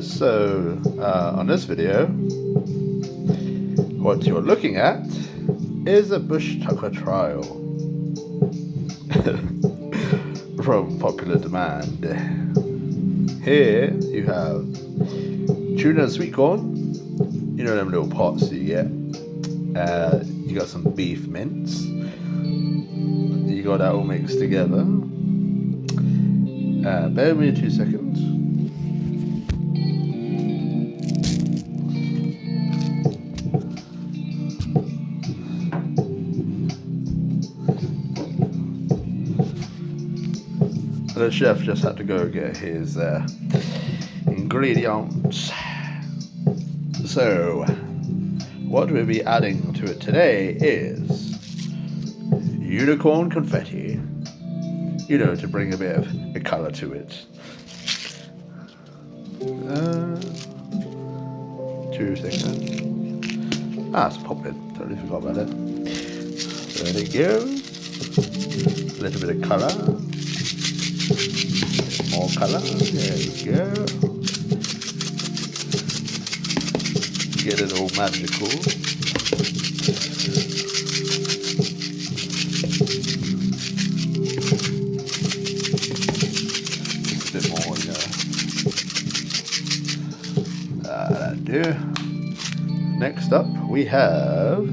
So on this video, what you're looking at is a bush tucker trial from popular demand. Here you have tuna and sweet corn, you know them little pots you get. You got some beef mince, you got that all mixed together. Bear with me 2 seconds. The chef just had to go get his ingredients. So, what we'll be adding to it today is unicorn confetti, you know, to bring a bit of a colour to it. 2 seconds. It's popping. Totally forgot about it. There it goes. A little bit of colour. More colour. There we go. Get it all magical. Just a bit more, that'll do. Next up, we have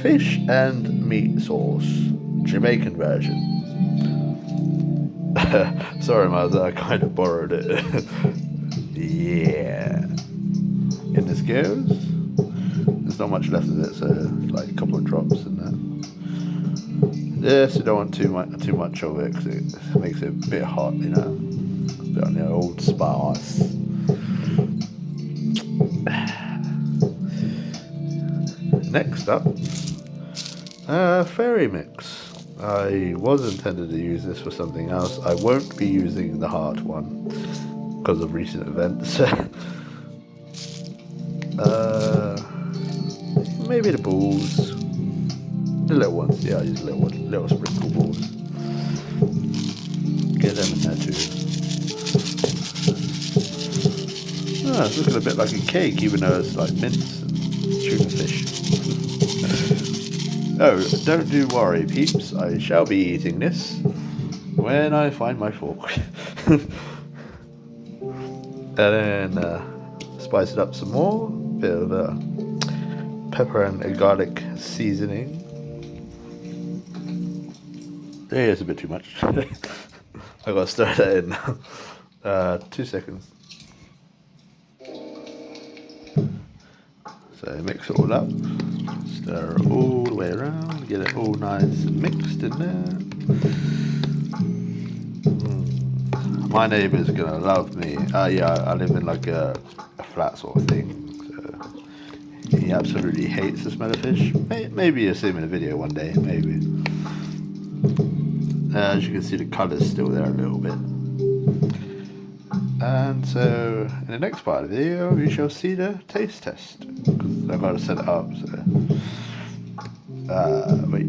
fish and meat sauce, Jamaican version. Sorry, Mother, I kind of borrowed it. Yeah. In this goes. There's not much left of it, so like a couple of drops in there. This, you don't want too much of it because it makes it a bit hot, you know. A bit on the old spice. Next up, fairy mix. I was intended to use this for something else. I won't be using the heart one because of recent events. Maybe the balls, the little ones. Yeah, I use little sprinkle balls. Get them in there too. It's looking a bit like a cake, even though it's like mince and tuna fish. Oh, don't do worry, peeps. I shall be eating this when I find my fork. And then spice it up some more. Bit of pepper and garlic seasoning. It's a bit too much. I gotta stir that in now. 2 seconds. So mix it all up. Stir it all the way around, get it all nice and mixed in there. My neighbour's gonna love me. Yeah, I live in like a flat sort of thing, so he absolutely hates the smell of fish. Maybe you'll see him in a video one day, maybe. As you can see, the colour's still there a little bit. And so, in the next part of the video, we shall see the taste test. I've got to set it up, so... wait.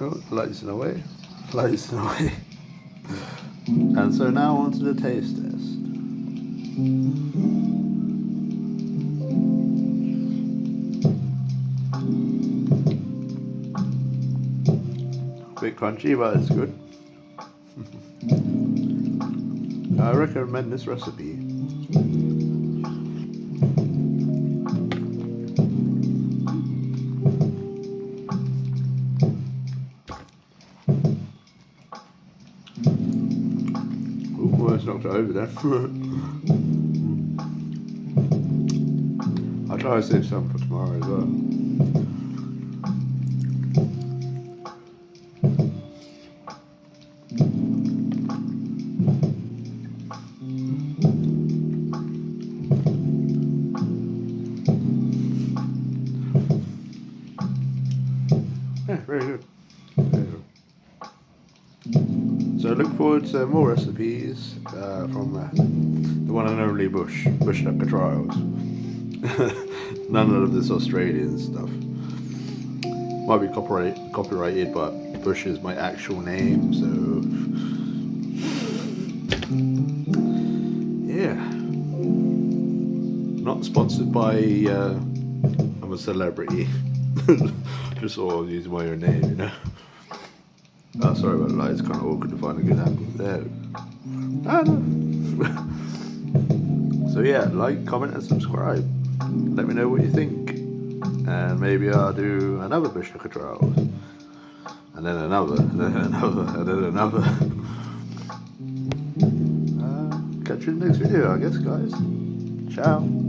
Oh, lights in the way. Lights in the way. And so now on to the taste test. A bit crunchy, but it's good. I recommend this recipe. Almost knocked it over there. I'll try to save some for tomorrow as well. Yeah, very good. Very good. So look forward to more recipes from the one and only bush tucker trials. None of this Australian stuff. Might be copyrighted, but Bush is my actual name, so Not sponsored by I'm a celebrity. Just sort of using my own name, you know. Oh, sorry about the light, it's kind of awkward to find a good angle. There. Ah, no. So yeah, like, comment and subscribe. Let me know what you think. And maybe I'll do another bush hooker trials. And then another, and then another, and then another. Catch you in the next video, I guess, guys. Ciao.